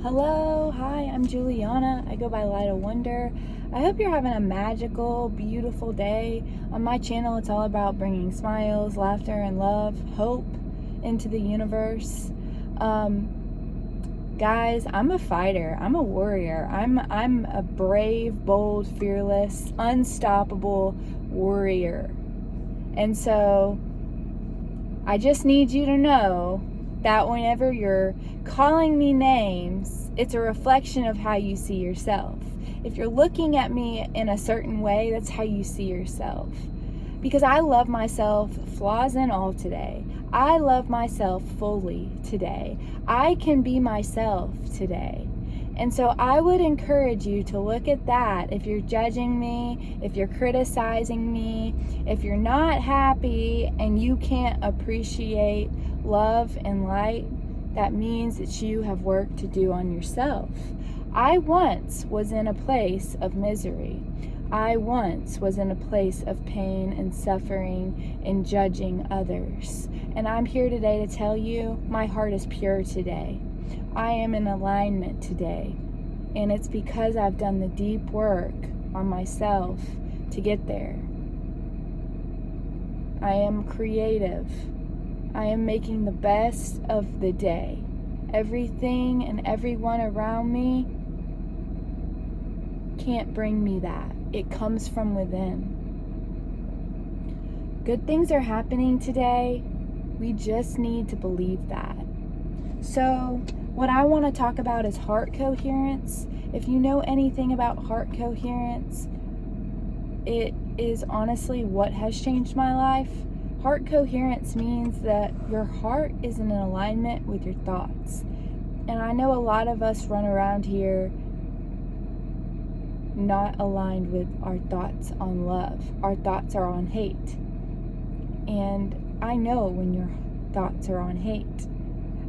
Hello, hi, I'm Juliana. I go by Light of Wonder. I hope you're having a magical, beautiful day. On my channel, it's all about bringing smiles, laughter, and love, hope into the universe. Guys, I'm a fighter. I'm a warrior. I'm a brave, bold, fearless, unstoppable warrior. And so I just need you to know that whenever you're calling me names, it's a reflection of how you see yourself. If you're looking at me in a certain way, that's how you see yourself. Because I love myself, flaws and all today. I love myself fully today. I can be myself today. And so I would encourage you to look at that. If you're judging me, if you're criticizing me, if you're not happy and you can't appreciate love and light, that means that you have work to do on yourself. I once was in a place of misery. I once was in a place of pain and suffering and judging others. And I'm here today to tell you my heart is pure today. I am in alignment today, and it's because I've done the deep work on myself to get there. I am creative. I am making the best of the day. Everything and everyone around me can't bring me that. It comes from within. Good things are happening today. We just need to believe that. So, what I want to talk about is heart coherence. If you know anything about heart coherence, it is honestly what has changed my life. Heart coherence means that your heart is in alignment with your thoughts. And I know a lot of us run around here not aligned with our thoughts on love. Our thoughts are on hate. And I know when your thoughts are on hate.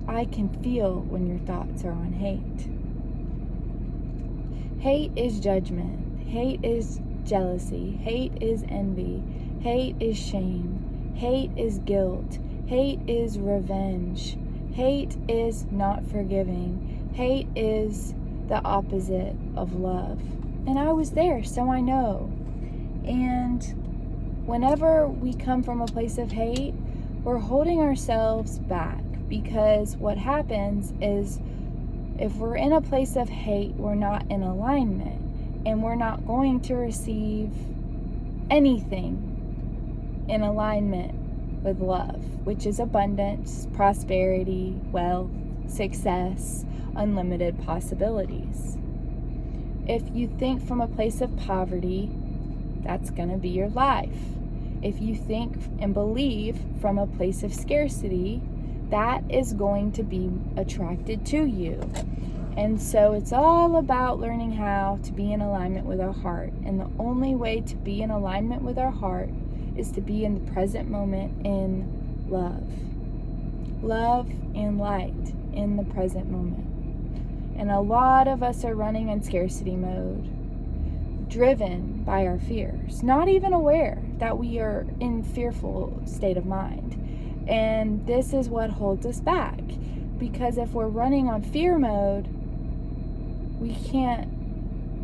I can feel when your thoughts are on hate. Hate is judgment. Hate is jealousy. Hate is envy. Hate is shame. Hate is guilt. Hate is revenge. Hate is not forgiving. Hate is the opposite of love. And I was there, so I know. And whenever we come from a place of hate, we're holding ourselves back. Because what happens is if we're in a place of hate, we're not in alignment, and we're not going to receive anything in alignment with love, which is abundance, prosperity, wealth, success, unlimited possibilities. If you think from a place of poverty, that's going to be your life. If you think and believe from a place of scarcity, that is going to be attracted to you. And so it's all about learning how to be in alignment with our heart. And the only way to be in alignment with our heart is to be in the present moment in love. Love and light in the present moment. And a lot of us are running in scarcity mode, driven by our fears, not even aware that we are in fearful state of mind. And this is what holds us back, because if we're running on fear mode,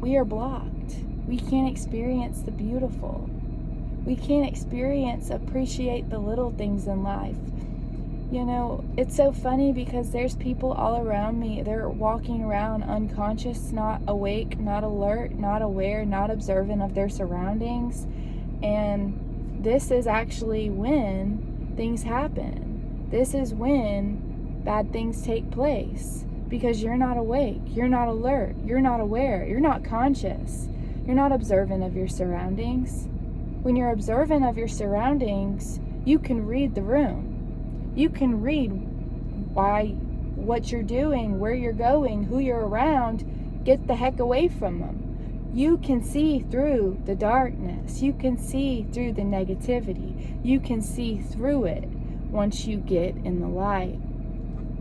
we are blocked. We can't experience the beautiful. We can't appreciate the little things in life. You know, it's so funny because there's people all around me. They're walking around unconscious, not awake, not alert, not aware, not observant of their surroundings. And this is actually when things happen. This is when bad things take place, because you're not awake, you're not alert, you're not aware, you're not conscious, you're not observant of your surroundings. When you're observant of your surroundings, you can read the room. You can read what you're doing, where you're going, who you're around. Get the heck away from them. You can see through the darkness. You can see through the negativity. You can see through it once you get in the light.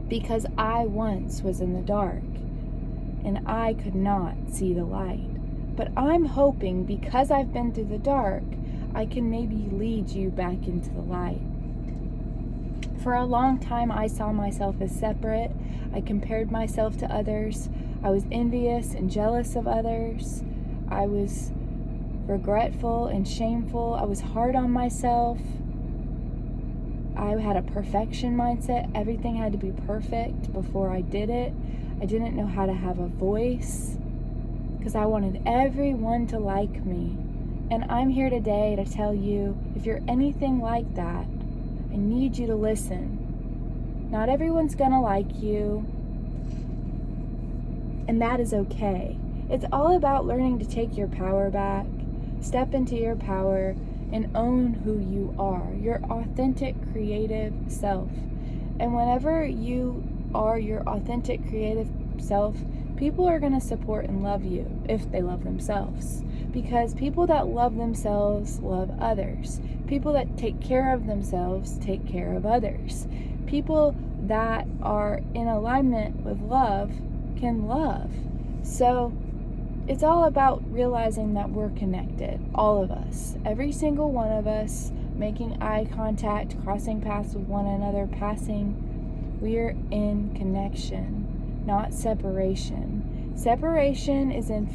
Because I once was in the dark and I could not see the light. But I'm hoping, because I've been through the dark, I can maybe lead you back into the light. For a long time, I saw myself as separate. I compared myself to others. I was envious and jealous of others. I was regretful and shameful. I was hard on myself. I had a perfection mindset. Everything had to be perfect before I did it. I didn't know how to have a voice because I wanted everyone to like me. And I'm here today to tell you, if you're anything like that, I need you to listen. Not everyone's gonna like you, and that is okay. It's all about learning to take your power back, step into your power, and own who you are, your authentic creative self. And whenever you are your authentic creative self, people are going to support and love you if they love themselves. Because people that love themselves love others. People that take care of themselves take care of others. People that are in alignment with love can love. So it's all about realizing that we're connected, all of us, every single one of us, making eye contact, crossing paths with one another, passing. We're in connection, not separation. Separation is in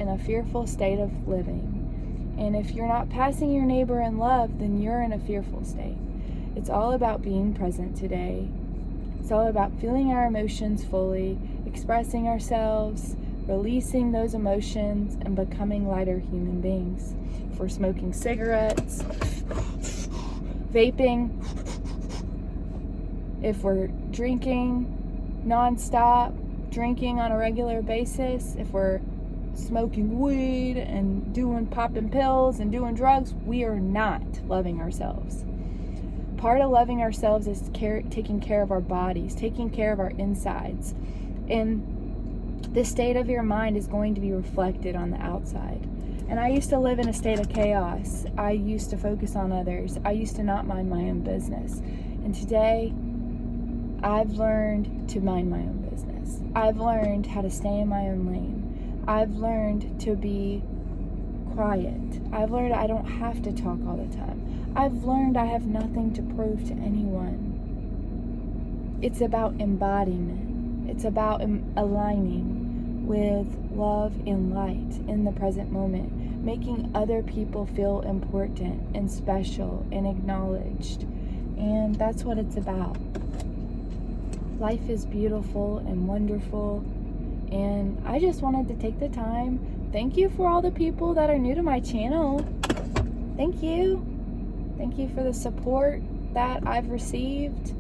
a fearful state of living. And if you're not passing your neighbor in love, then you're in a fearful state. It's all about being present today. It's all about feeling our emotions fully, expressing ourselves, releasing those emotions, and becoming lighter human beings. If we're smoking cigarettes, vaping, if we're drinking nonstop, drinking on a regular basis, if we're smoking weed and popping pills and doing drugs, we are not loving ourselves. Part of loving ourselves is taking care of our bodies, taking care of our insides. And the state of your mind is going to be reflected on the outside. And I used to live in a state of chaos. I used to focus on others. I used to not mind my own business. And today, I've learned to mind my own business. I've learned how to stay in my own lane. I've learned to be quiet. I've learned I don't have to talk all the time. I've learned I have nothing to prove to anyone. It's about embodiment. It's about aligning with love and light in the present moment, making other people feel important and special and acknowledged. And that's what it's about. Life is beautiful and wonderful. And I just wanted to take the time. Thank you for all the people that are new to my channel. Thank you. Thank you for the support that I've received.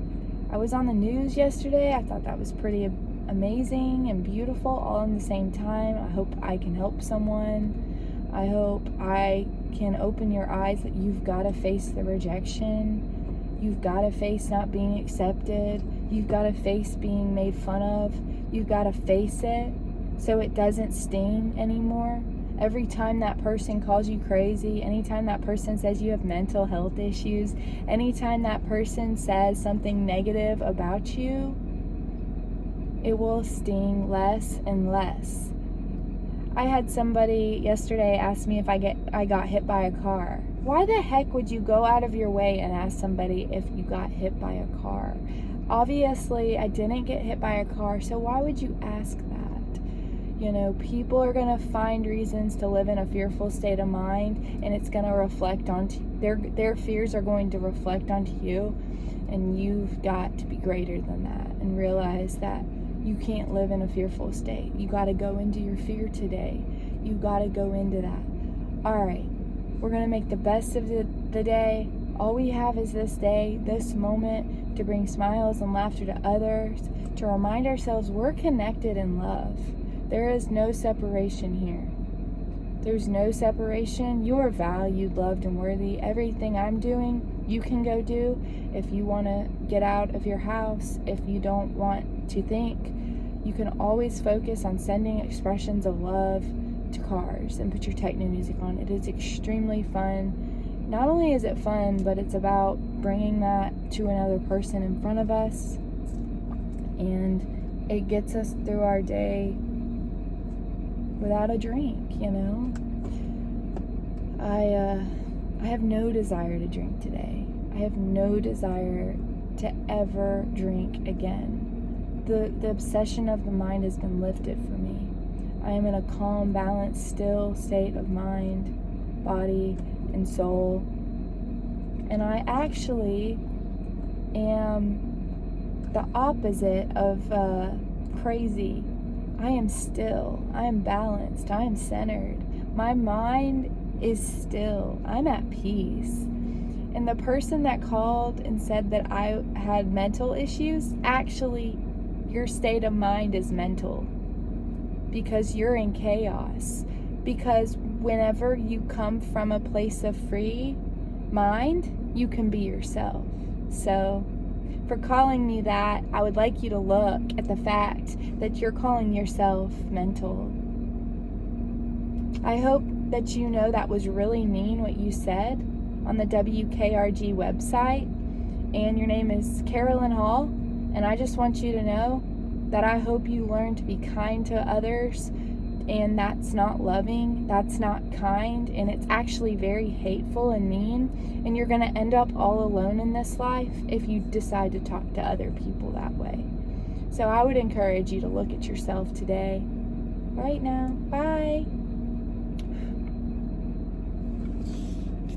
I was on the news yesterday. I thought that was pretty amazing and beautiful all in the same time. I hope I can help someone. I hope I can open your eyes that you've got to face the rejection. You've got to face not being accepted. You've got to face being made fun of. You've got to face it so it doesn't sting anymore. Every time that person calls you crazy, anytime that person says you have mental health issues, anytime that person says something negative about you, it will sting less and less. I had somebody yesterday ask me if I got hit by a car. Why the heck would you go out of your way and ask somebody if you got hit by a car? Obviously, I didn't get hit by a car, so why would you ask that? You know, people are going to find reasons to live in a fearful state of mind, and it's going to reflect onto their fears are going to reflect onto you, and you've got to be greater than that and realize that you can't live in a fearful state. You got to go into your fear today. You got to go into that. All right, we're going to make the best of the day. All we have is this day, this moment, to bring smiles and laughter to others, to remind ourselves we're connected in love. There is no separation here. There's no separation. You are valued, loved, and worthy. Everything I'm doing, you can go do. If you want to get out of your house, if you don't want to think, you can always focus on sending expressions of love to cars and put your techno music on. It is extremely fun. Not only is it fun, but it's about bringing that to another person in front of us. And it gets us through our day without a drink, you know. I have no desire to drink today. I have no desire to ever drink again. the obsession of the mind has been lifted for me. I am in a calm, balanced, still state of mind, body, and soul. And I actually am the opposite of crazy. I am still. I am balanced. I am centered. My mind is still. I'm at peace. And the person that called and said that I had mental issues, actually, your state of mind is mental because you're in chaos. Because whenever you come from a place of free mind, you can be yourself. So, for calling me that, I would like you to look at the fact that you're calling yourself mental. I hope that you know that was really mean what you said on the WKRG website, and your name is Carolyn Hall, and I just want you to know that I hope you learn to be kind to others, and that's not loving, that's not kind, and it's actually very hateful and mean, and you're going to end up all alone in this life if you decide to talk to other people that way. So I would encourage you to look at yourself today, right now. Bye.